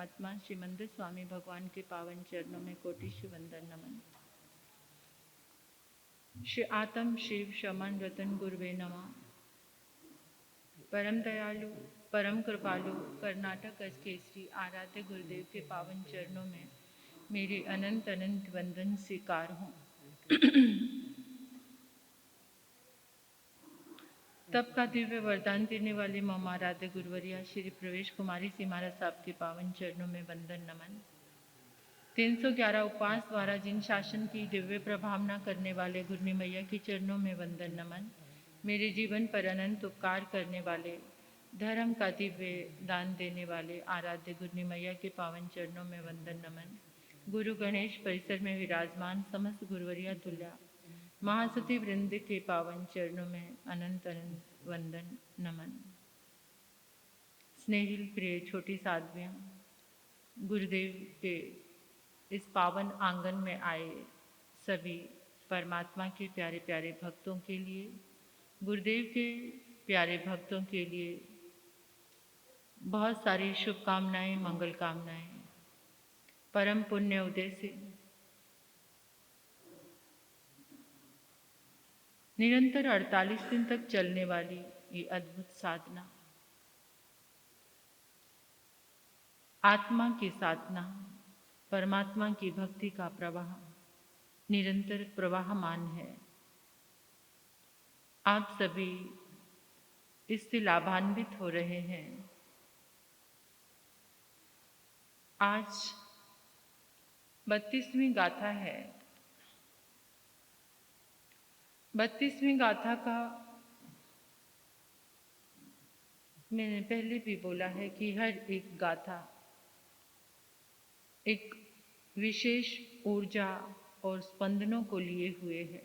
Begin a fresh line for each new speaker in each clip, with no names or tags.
परमात्मा श्रीमंदिर स्वामी भगवान के पावन चरणों में कोटिशु वंदन नमन। श्री आत्म शिव शमन रतन गुरुवे नमः। परम दयालु परम कृपालु कर्नाटक केसरी आराध्य गुरुदेव के पावन चरणों में मेरे अनंत अनंत वंदन स्वीकार हों। तब का दिव्य वरदान देने वाले ममाराध्य गुरुवरिया श्री प्रवेश कुमारी जी महाराज साहब के पावन चरणों में वंदन नमन। 311 उपवास द्वारा जिन शासन की दिव्य प्रभावना करने वाले गुरनी मैया के चरणों में वंदन नमन। मेरे जीवन पर अनंत उपकार करने वाले धर्म का दिव्य दान देने वाले आराध्य गुरनी मैया के पावन चरणों में वंदन नमन। गुरु गणेश परिसर में विराजमान समस्त गुरुवरिया तुल्या महासती वृंद के पावन चरणों में अनंत अनंत वंदन नमन। स्नेहिल प्रिय छोटी साध्वियाँ, गुरुदेव के इस पावन आंगन में आए सभी परमात्मा के प्यारे प्यारे भक्तों के लिए, गुरुदेव के प्यारे भक्तों के लिए बहुत सारी शुभकामनाएं, मंगल कामनाएं। परम पुण्य उदय से निरंतर 48 दिन तक चलने वाली ये अद्भुत साधना, आत्मा की साधना, परमात्मा की भक्ति का प्रवाह निरंतर प्रवाहमान है। आप सभी इससे लाभान्वित हो रहे हैं। आज 32वीं गाथा है। 32वीं गाथा का मैंने पहले भी बोला है कि हर एक गाथा एक विशेष ऊर्जा और स्पंदनों को लिए हुए है।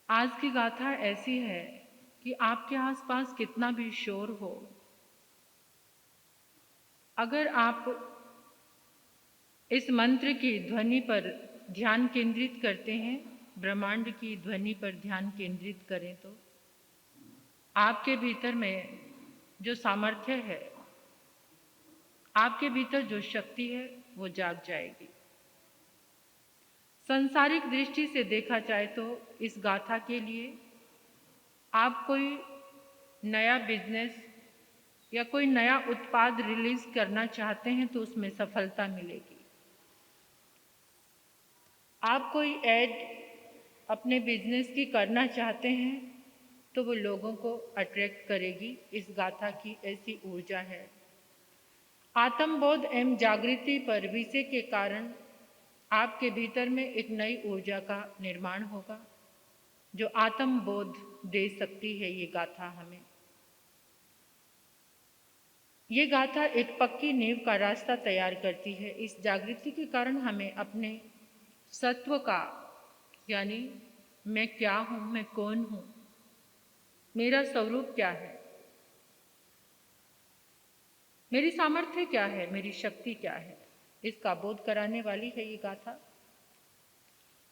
आज की गाथा ऐसी है कि आपके आसपास कितना भी शोर हो, अगर आप इस मंत्र की ध्वनि पर ध्यान केंद्रित करते हैं, ब्रह्मांड की ध्वनि पर ध्यान केंद्रित करें, तो आपके भीतर में जो सामर्थ्य है, आपके भीतर जो शक्ति है, वो जाग जाएगी। सांसारिक दृष्टि से देखा जाए तो इस गाथा के लिए आप कोई नया बिजनेस या कोई नया उत्पाद रिलीज करना चाहते हैं तो उसमें सफलता मिलेगी। आप कोई ऐड अपने बिजनेस की करना चाहते हैं तो वो लोगों को अट्रैक्ट करेगी। इस गाथा की ऐसी ऊर्जा है। आत्मबोध एवं जागृति पर विषय के कारण आपके भीतर में एक नई ऊर्जा का निर्माण होगा जो आत्मबोध दे सकती है। ये गाथा हमें, ये गाथा एक पक्की नींव का रास्ता तैयार करती है। इस जागृति के कारण हमें अपने सत्व का, यानी मैं क्या हूँ, मैं कौन हूँ, मेरा स्वरूप क्या है, मेरी सामर्थ्य क्या है, मेरी शक्ति क्या है, इसका बोध कराने वाली है ये गाथा।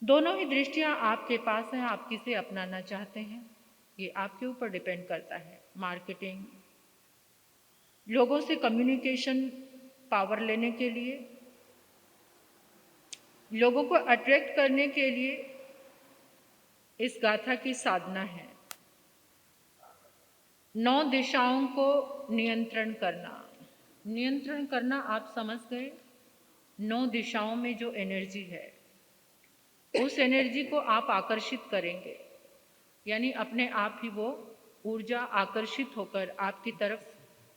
दोनों ही दृष्टियां आपके पास हैं, आप किसे अपनाना चाहते हैं ये आपके ऊपर डिपेंड करता है। मार्केटिंग, लोगों से कम्युनिकेशन पावर लेने के लिए, लोगों को अट्रैक्ट करने के लिए इस गाथा की साधना है। 9 दिशाओं को नियंत्रण करना। नियंत्रण करना आप समझ गए। 9 दिशाओं में जो एनर्जी है, उस एनर्जी को आप आकर्षित करेंगे, यानी अपने आप ही वो ऊर्जा आकर्षित होकर आपकी तरफ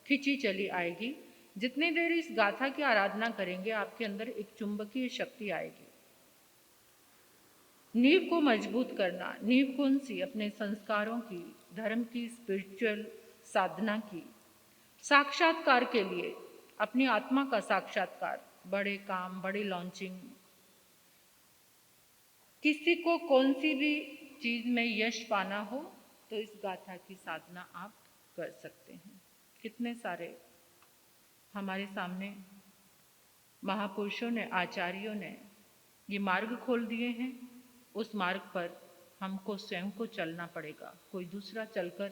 खिंची चली आएगी। जितनी देर इस गाथा की आराधना करेंगे, आपके अंदर एक चुंबकीय शक्ति आएगी। नींव को मजबूत करना। नींव कौन सी? अपने संस्कारों की, धर्म की, स्पिरिचुअल साधना की, साक्षात्कार के लिए, अपनी आत्मा का साक्षात्कार, बड़े काम, बड़ी लॉन्चिंग, किसी को कौन सी भी चीज में यश पाना हो तो इस गाथा की साधना आप कर सकते हैं। कितने सारे हमारे सामने महापुरुषों ने, आचार्यों ने ये मार्ग खोल दिए हैं। उस मार्ग पर हमको स्वयं को चलना पड़ेगा। कोई दूसरा चलकर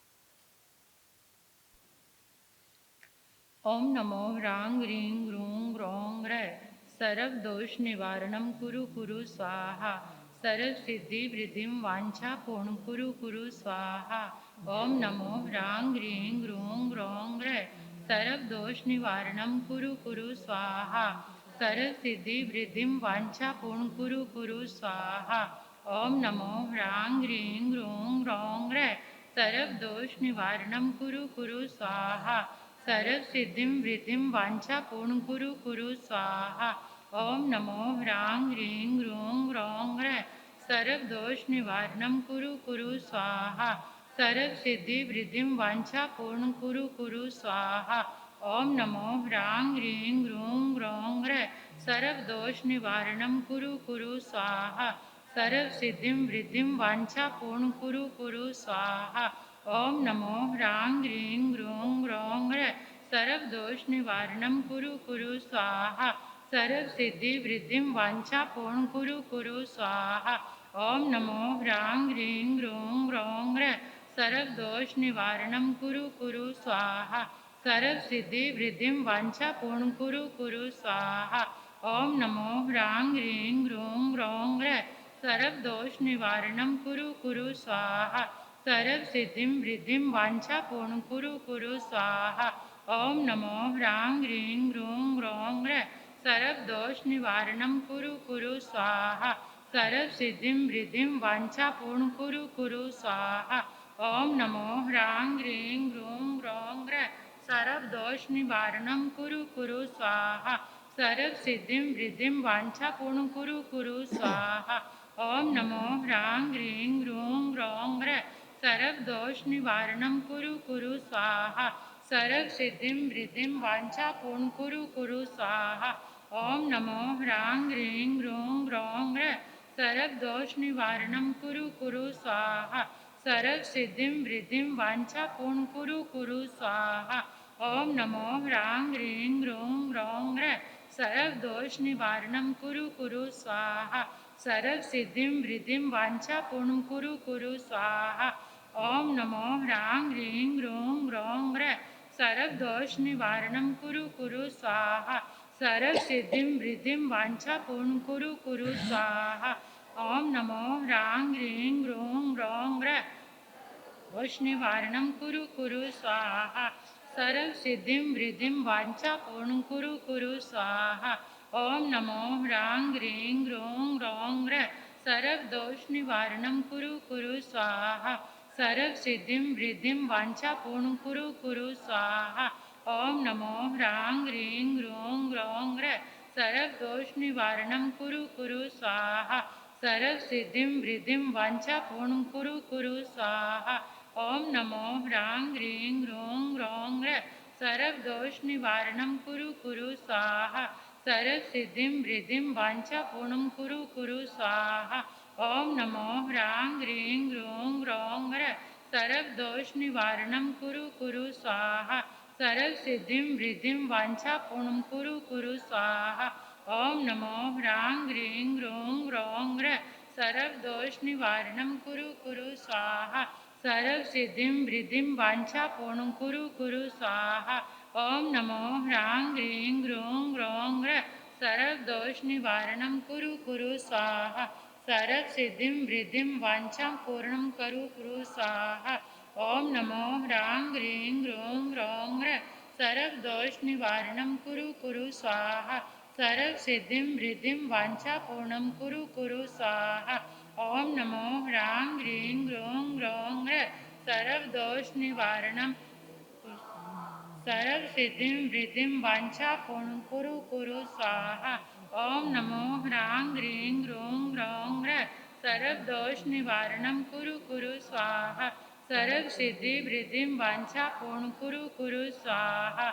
ओम नमो ह्रां ह्रीं ह्रूं ह्रौं ह्रैं सर्व दोष निवारणम कुरु कुरु स्वाहा सर्व सिद्धि वृद्धिम वांछा पूर्ण कुरु कुरु स्वाहा ओम नमो ह्रां ह्रीं ह्रूं ह्रौं ह्रैं सर्व दोष निवारणम कुरु कुरु स्वाहा सर्व सिद्धि वृद्धिम वांछा पूर्ण कुरु कुरु स्वाहा ओम नमो ह्रां ह्रीं ह्रूं ह्रौं ह्रैं सर्व दोष निवारणम कुरु कुरु स्वाहा सर्व सिद्धिम वृद्धिम वांछा पूर्ण कुरु कुरु स्वाहा ओम नमो ह्रां ह्रीं ह्रूं ह्रौं ह्रैं सर्व दोष निवारणम कुरु कुरु स्वाहा सर्व सिद्धि वृद्धिम वांछा पूर्ण कुरु कुरु स्वाहा ओम नमो ह्रां ह्रीं ह्रूं ह्रौं ह्रैं सर्व दोष निवारणम कुरु कुरु स्वाहा सर्व सिद्धिम वृद्धिम वांछा पूर्ण कुरु कुरु स्वाहा ओम नमो ह्रां ह्रीं ह्रूं ह्रौं ह्रैं सर्व दोष निवारणम कुरु कुरु स्वाहा सर्व सिद्धि वृद्धिम वांछा पूर्ण कुरु कुरु स्वाहा ओम नमो ह्रां ह्रीं ह्रूं ह्रौं ह्रैं सर्व दोष निवारणम कुरु कुरु स्वाहा सर्व सिद्धि वृद्धिम वांछा पूर्ण कुरु कुरु स्वाहा ओम नमो ह्रां ह्रीं ह्रूं ह्रौं ह्रैं सर्व दोष निवारणम कुरु कुरु स्वाहा सर्व सिद्धिम वृद्धिम वांछा पूर्ण कुरु कुरु स्वाहा ओम नमो ह्रां ह्रीं ह्रूं ह्रौं ह्रैं सर्व दोष निवारणम कुरु कुरु स्वाहा सर्व सिद्धिम वृद्धिम वांछा पूर्ण कुरु कुरु स्वाहा ओम नमो ह्रां ह्रीं ह्रूं ह्रौं ह्रैं सर्व दोष निवारणम कुरु कुरु स्वाहा सर्व सिद्धिम वृद्धिम वांछा पूर्ण कुरु कुरु स्वाहा ओम नमो ह्रां ह्रीं ह्रूं ह्रौं ह्रैं सर्व दोष निवारणम कुरु कुरु स्वाहा सर्व सिद्धिम वृद्धिम वांछा पूर्ण कुरु कुरु स्वाहा ओम नमो ह्रां ह्रीं ह्रूं ह्रौं ह्रैं सर्व दोष निवारणम कुरु कुरु स्वाहा सर्व सिद्धिम वृद्धिम वांछा पूर्ण कुरु कुरु स्वाहा ओम नमो ह्रां ह्रीं ह्रूं ह्रौं ह्रैं सर्व दोष निवारणम कुरु कुरु स्वाहा सर्व सिद्धिम वृद्धिम वांछा पूर्ण कुरु कुरु स्वाहा ओम नमो ह्रां ह्रीं ह्रूं ह्रौं ह्रैं सर्व दोष निवारणम कुरु कुरु स्वाहा सर्व सिद्धिम वृद्धिम वांछा पूर्ण कुरु कुरु स्वाहा ओम नमो ह्रां ह्रीं ह्रूं ह्रौं ह्रैं दोष निवारणम कुरु कुरु स्वाहा सर्व सिद्धिम वृद्धिम वांछा पूर्ण कुरु कुरु स्वाहा ओम नमो ह्रां ह्रीं ह्रूं ह्रौं ह्रैं सर्व दोष निवारणम कुरु कुरु स्वाहा सर्व सिद्धिम वृद्धिम वांछा पूर्ण कुरु कुरु स्वाहा ओम नमो ह्रां ह्रीं ह्रूं ह्रौं ह्रैं सर्व दोष निवारणम कुरु कुरु स्वाहा सर्व सिद्धिम वृद्धिम वांछा पूर्ण कुरु कुरु स्वाहा ओम नमो ह्रां ह्रीं ह्रूं ह्रौं ह्रैं सर्व दोष निवारणम कुरु कुरु स्वाहा सर्व सिद्धिम वृद्धिम वांछा पूर्णम कुरु कुरु स्वाहा ओम नमो ह्रां ह्रीं ह्रूं ह्रौं ह्रैं सर्व दोष निवारणम कुरु कुरु स्वाहा सर्व सिद्धिम वृद्धिम वांछा पूर्णम कुरु कुरु स्वाहा ओम नमो ह्रां ह्रीं ह्रूं ह्रौं ह्रैं सर्व दोष निवारणम कुरु कुरु स्वाहा सर्व सिद्धिम वृद्धिम वांछा पूर्णम कुरु कुरु स्वाहा ओम नमो ह्रां ह्रीं ह्रूं ह्रौं ह्रैं सर्व दोष निवारणम कुरु कुरु स्वाहा सर्व सिद्धिम वृद्धिम वांछा पूर्णम कुरु कुरु स्वाहा ओम नमो ह्रां ह्रीं ह्रूं ह्रौं ह्रैं सर्व दोष निवारणम कुरु कुरु स्वाहा सर्व सिद्धिम वृद्धिम वांछा पूर्णम कुरु कुरु स्वाहा ओम नमो ह्रां ह्रीं ह्रूं ह्रौं ह्रैं सर्व दोष निवारणम सर्व सिद्धिम वृद्धिम वांछा पूर्ण कुरु कुरु स्वाहा ओम नमो ह्रां ह्रीं ह्रूं ह्रौं ह्रैं सर्व दोष निवारणम कुरु कुरु स्वाहा सर्व सिद्धि वृद्धिम वांछा पूर्ण कुरु कुरु स्वाहा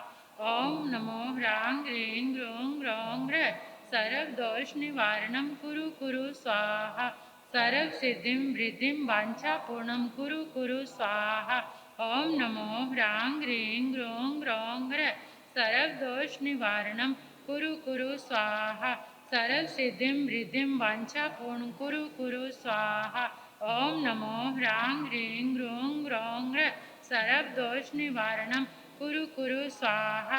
ओम नमो ह्रां ह्रीं ह्रूं ह्रौं ह्रैं सर्व दोष निवारणम कुरु कुरु स्वाहा सर्व सिद्धिम वृद्धिम वांछा पूर्णम कुरु कुरु स्वाहा ओम नमो ह्रां ह्रीं ह्रूं ह्रौं ह्रैं सर्व दोष निवारणम कुरु कुरु स्वाहा सर्व सिद्धिम वृद्धिम वांछा पूर्ण कुरु कुरु स्वाहा ओम नमो ह्रां ह्रीं ह्रूं ह्रौं ह्रैं सर्व दोष निवारणम कुरु कुरु स्वाहा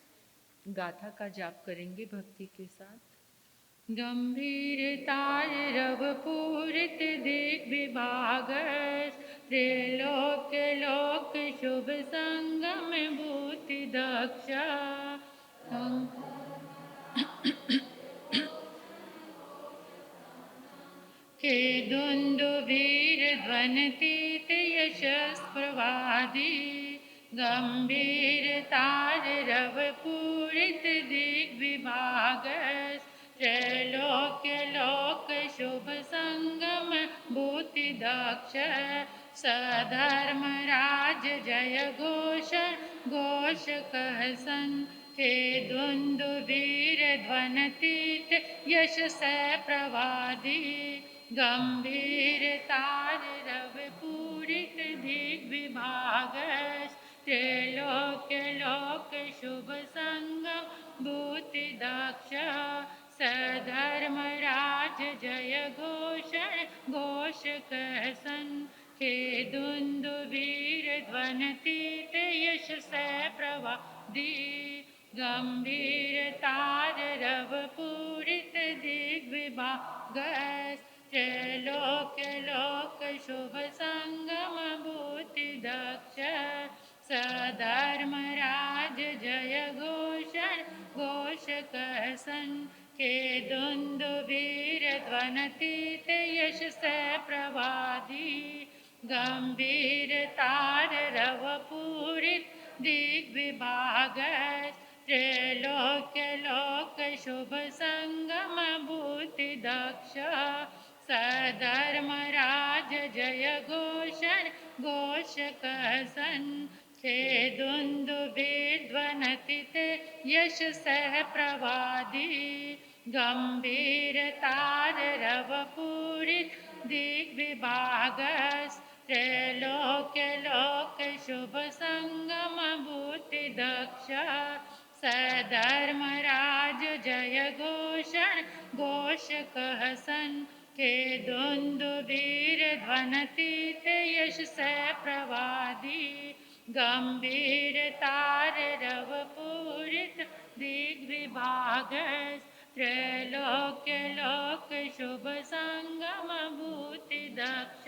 गाथा का जाप करेंगे भक्ति के साथ। गंभीरतार रव पूरित दिग्विभागस, त्रिलोक लोक शुभ संगम भूति दक्ष। के दुन्दुभीर ध्वनितीत यशस्प्रवादी, गंभीर तार रव पूरित दिग्विभागस, त्रैलोक लोक शुभ संगम भूति दक्ष। सधर्म राज जय घोष घोष कहसन, के दुन्दुभीर ध्वनितीत यश से प्रवादी, गंभीर तार रव पूरित दिग्विभागस, त्रैलोक लोक शुभ संगम भूति दक्ष। सधर्म राज जय घोषण घोष कहसन, के दुन्दुभीर ध्वनितीत यश से प्रवादी, गंभीर तार रव पूरित दिग्विभागस, त्रैलोक लोक शुभ संगम भूति दक्ष। सधर्म राज जय घोषण घोष कहसन, के दुन्दुभीर ध्वनितीत यश से प्रवादी, गंभीर तार रव पूरित दिग्विभागस, त्रैलोक लोक शुभ संगम भूति दक्ष। सधर्म राज जय घोषण घोष कहसन, के दुन्दुभीर ध्वनितीत यश सह प्रवादी, गंभीर तार रव पूरित दिग्विभागस, त्रैलोक लोक शुभ संगम भूति दक्ष। सधर्म राज जय घोषण घोष कहसन, के दुन्दुभीर ध्वनितीत यश से प्रवादी, गंभीर तार रव पूरित दिग्विभागस, त्रैलोक लोक शुभ संगम भूति दक्ष।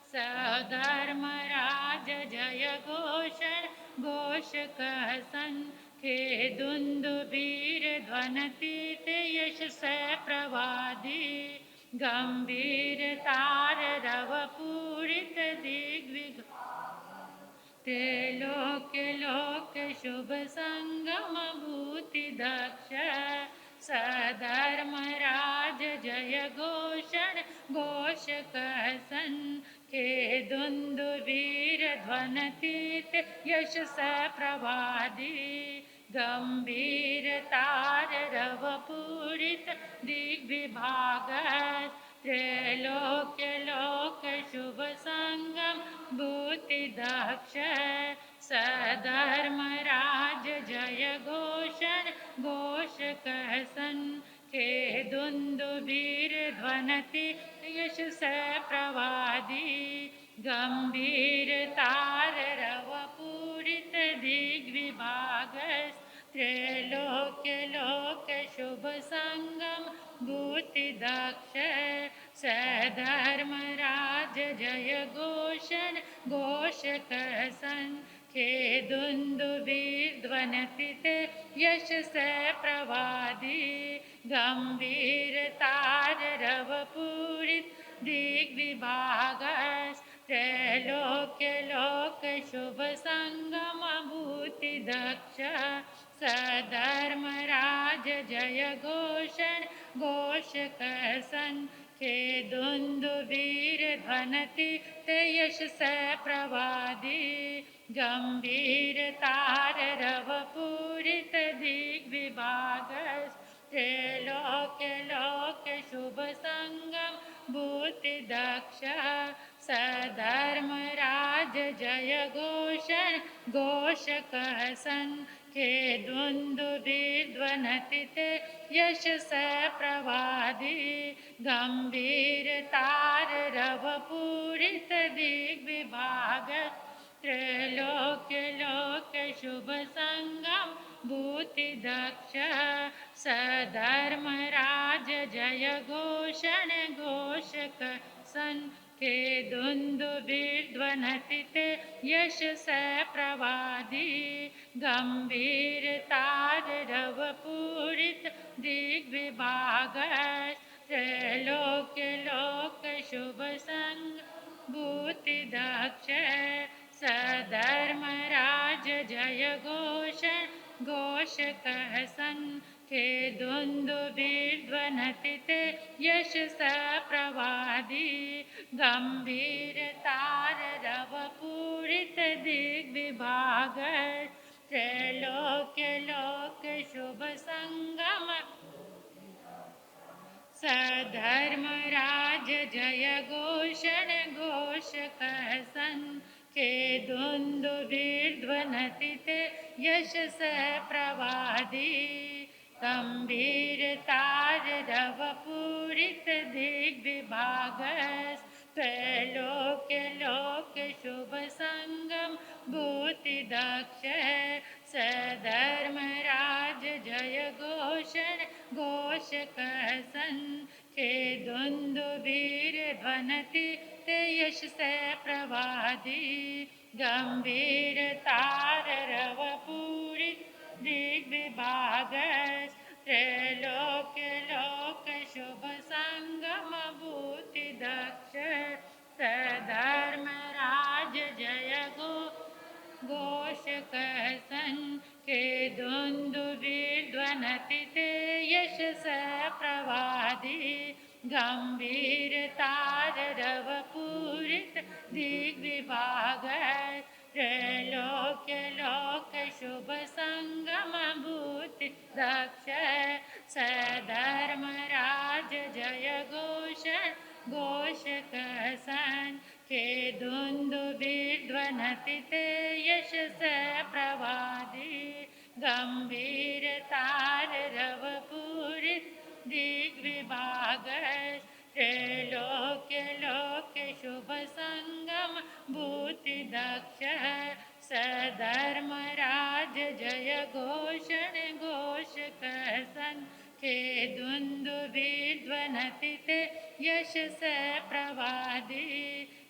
सधर्म राज जय घोषण घोष कहसन, के दुन्दुभीर ध्वनितीत यश से प्रवादी, गंभीर तार रव पूरित दिग्विभागस, त्रैलोक लोक शुभ संगम भूति दक्ष। सधर्म राज जय घोषण घोष कहसन, के दुन्दुभीर ध्वनितीत यश से प्रवादी, गंभीर तार रव पूरित दिग्विभागस, त्रैलोक लोक शुभ संगम भूति दक्ष। सधर्म राज जय घोषण घोष कहसन, के दुन्दुभीर ध्वनितीत यश से प्रवादी, गंभीर तार रव पूरित दिग्विभागस, त्रैलोक लोक शुभ संगम भूति दक्ष। सधर्म राज जय घोषण घोष कहसन, के दुन्दुभीर ध्वनितीत यश से प्रवादी, गंभीर तार रव पूरित दिग्विभागस, त्रैलोक लोक शुभ संगम भूति दक्ष। सधर्म राज जय घोषण घोष कहसन, के दुन्दुभीर ध्वनितीत यश से प्रवादी, गंभीर तार रव पूरित दिग्विभागस, त्रैलोक लोक शुभ संगम भूति दक्ष। सधर्म राज जय घोषण घोष कहसन, के दुन्दुभीर ध्वनितीत यश से प्रवादी, गंभीर तार रव पूरित दिग्विभागस, त्रैलोक्य लोक शुभ संगम भूति दक्ष सधर्म राज जय घोषण घोषक सन के दुन्दुभिर्ध्वनति ते यश स प्रवादी गंभीर तारव पूरित दिग्विभाग त्रैलोक्य लोक शुभ संग भूति दक्ष सधर्म राज जय घोषण घोष कह सन के दुन्दुभिर्ध्वनति ते यश स प्रवादी गंभीर तारव पूरित दिग्विभाग त्रैलोक्य लोक शुभ संगम सधर्म राज जय घोषण घोष कह सन के दुन्दुभिर्ध्वनति ते यश स प्रवादी गंभीर तारव पूरित दिग्विभाग त्रैलोक्य लोक शुभ संगम भूति दक्ष सधर्म राज जय घोषण घोष कह सन के दुन्दुभिर्ध्वनति ते यश से प्रवादी गंभीर तारव पूरित दिग्विभाग त्रैलोक्य लोक शुभ संगम भूति दक्ष सधर्म राज जय घोष कह सन के दुन्दुभिर्ध्वनति ते यश स प्रवादी गंभीर तारव पूरित दिग्विभाग त्रैलोक्य लोक शुभ संगम भूति दक्ष सधर्म राज जय घोषण घोष कह सन के दुन्दुभिर्ध्वनति ते यश स प्रवादी गंभीर तारव पूरित दिग्विभाग त्रैलोक्य लोक शुभ संगम भूति दक्ष सधर्म राज जय घोषण घोष कह सन के दुन्दुभिर्ध्वनति ते यश स प्रवादी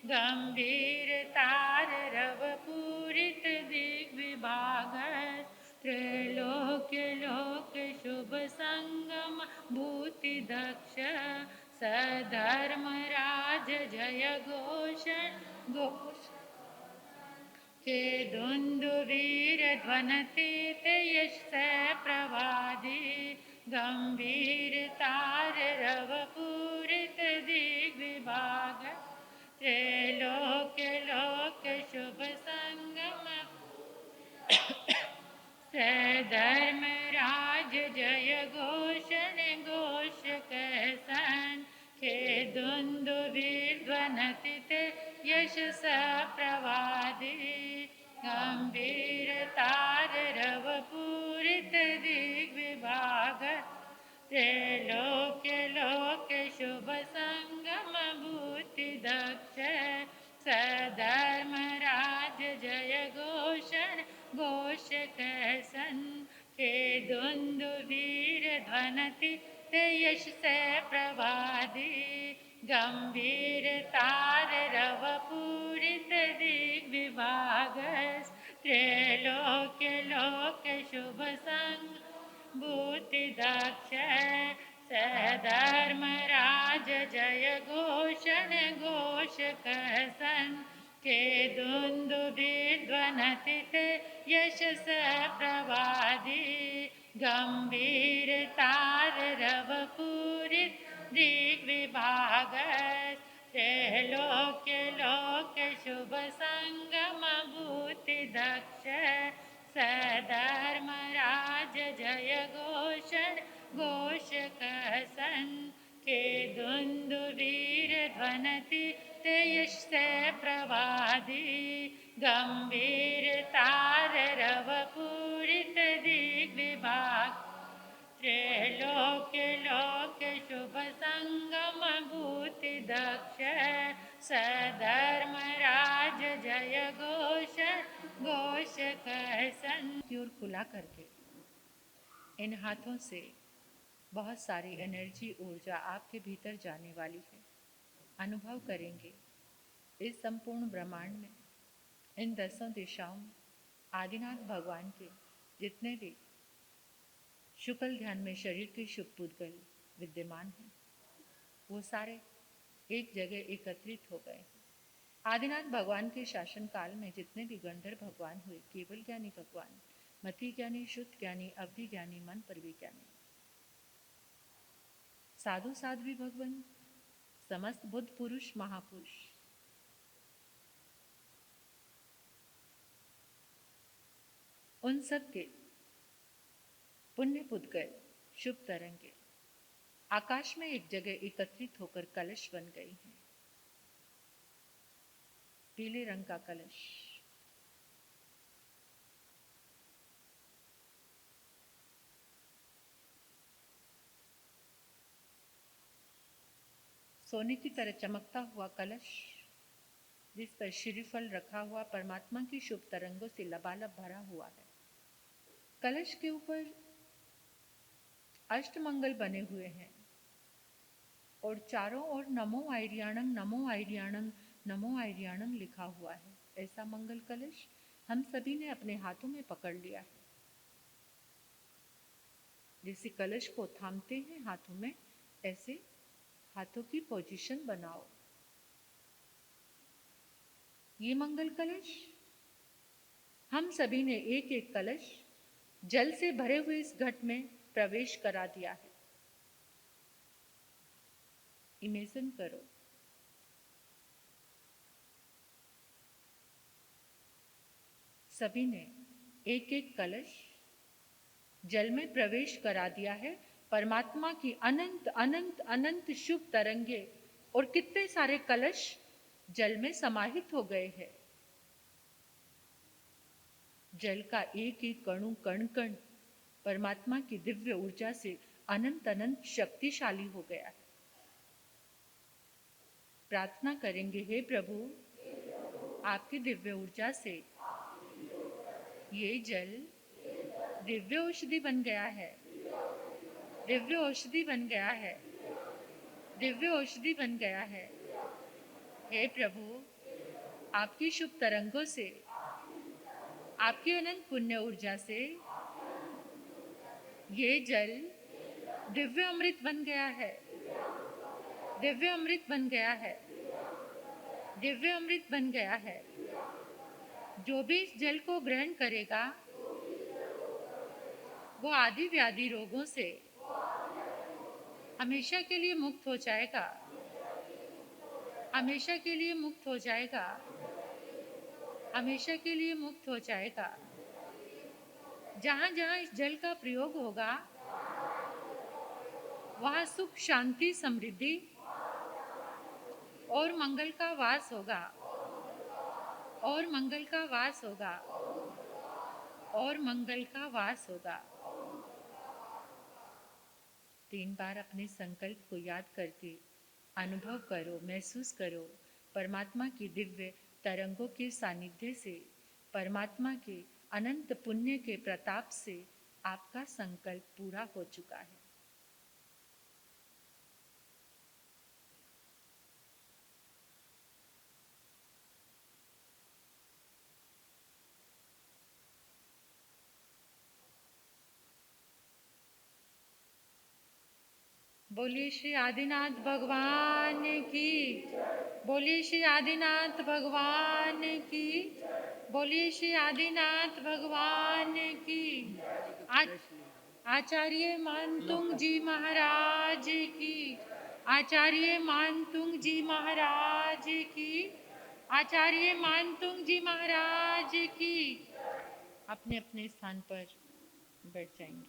गंभीर तारव पूरित दिग्विभाग त्रैलोक्य लोक शुभ संगम भूति दक्ष सधर्म राज जय घोषण घोष के दुन्दुभिर्ध्वनति ते यश स प्रवादी गंभीर तारव पूरित दिग्विभाग त्रैलोक्य लोक शुभ संगम सधर्म राज जय घोषण घोष कह सन के दुन्दुभिर्ध्वनति ते यश स प्रवादी गंभीर तारव पूरित दिग्विभाग त्रैलोक्य लोक शुभ संगम भूति दक्ष सधर्म राज जय घोषण घोष कह सन के दुन्दुभिर्ध्वनति ते यश से प्रवादी गंभीर तारव पूरित दिग्विभाग त्रैलोक्य लोक शुभ संग भूति दक्ष सधर्म राज जय घोषण घोष कह सन के दुन्दुभिर्ध्वनति ते यश स प्रवादी गंभीर तारव पूरित दिग्विभाग त्रैलोक्य लोक शुभ संगम भूति दक्ष सधर्म राज जय घोषण घोष कह सन के दुन्दुभिर्ध्वनति ते यश से प्रवादी गंभीर तारव पूरित दिग्विभाग त्रैलोक्य लोक शुभ संगम भूति दक्ष सधर्म राज जय घोष घोष कर सन की ओर खुला करके इन हाथों से बहुत सारी एनर्जी ऊर्जा आपके भीतर जाने वाली है। अनुभव करेंगे इस संपूर्ण ब्रह्मांड में, इन 10 दिशाओं में आदिनाथ भगवान के जितने भी शुक्ल ध्यान में शरीर के शुभ पुद्गल विद्यमान हैं, वो सारे एक जगह एकत्रित हो गए हैं। आदिनाथ भगवान के शासन काल में जितने भी गंधर्व भगवान हुए, केवल ज्ञानी भगवान, मति ज्ञानी, शुद्ध ज्ञानी, अवधि ज्ञानी, मन पर भी ज्ञानी, साधु साध्वी भगवान, समस्त बुद्ध पुरुष महापुरुष, उन सब के पुण्य पुद्गल शुभ तरंगे आकाश में एक जगह एकत्रित होकर कलश बन गई हैं। पीले रंग का कलश, सोने की तरह चमकता हुआ कलश, जिस पर श्रीफल रखा हुआ परमात्मा की शुभ तरंगों से लबालब भरा हुआ है। कलश के ऊपर अष्टमंगल बने हुए हैं और चारों ओर नमो आर्याणं, नमो आर्याणं, नमो आर्याणं लिखा हुआ है। ऐसा मंगल कलश हम सभी ने अपने हाथों में पकड़ लिया है। जैसे कलश को थामते हैं हाथों में, ऐसे हाथों की पोजीशन बनाओ। ये मंगल कलश हम सभी ने एक एक कलश जल से भरे हुए इस घट में प्रवेश करा दिया है। इमेजिन करो, सभी ने एक एक कलश जल में प्रवेश करा दिया है। परमात्मा की अनंत अनंत अनंत शुभ तरंगे और कितने सारे कलश जल में समाहित हो गए हैं। जल का एक एक कणु कण कण परमात्मा की दिव्य ऊर्जा से अनंत अनंत शक्तिशाली हो गया है। प्रार्थना करेंगे, हे प्रभु, आपकी दिव्य ऊर्जा से ये जल दिव्य औषधि बन गया है, दिव्य औषधि बन गया है, दिव्य औषधि बन गया है। हे प्रभु, आपकी शुभ तरंगों से, आपकी अनंत पुण्य ऊर्जा से ये जल दिव्य अमृत बन गया है, दिव्य अमृत बन गया है, दिव्य अमृत बन गया है। जो भी इस जल को ग्रहण करेगा वो आदि व्याधि रोगों से हमेशा के लिए मुक्त हो जाएगा, हमेशा के लिए मुक्त हो जाएगा, हमेशा के लिए मुक्त हो जाएगा। जहाँ जहाँ इस जल का प्रयोग होगा वहाँ सुख, शांति, समृद्धि और मंगल का वास होगा, और मंगल का वास होगा, और मंगल का वास होगा। 3 बार अपने संकल्प को याद करके अनुभव करो, महसूस करो, परमात्मा की दिव्य तरंगों के सानिध्य से, परमात्मा के अनंत पुण्य के प्रताप से आपका संकल्प पूरा हो चुका है। बोलिए श्री आदिनाथ भगवान की, बोलिए श्री आदिनाथ भगवान की, बोलिए श्री आदिनाथ भगवान की। आचार्य मानतुंग जी महाराज की, आचार्य मानतुंग जी महाराज की, आचार्य मानतुंग जी महाराज की। अपने अपने स्थान पर बैठ जाएंगे।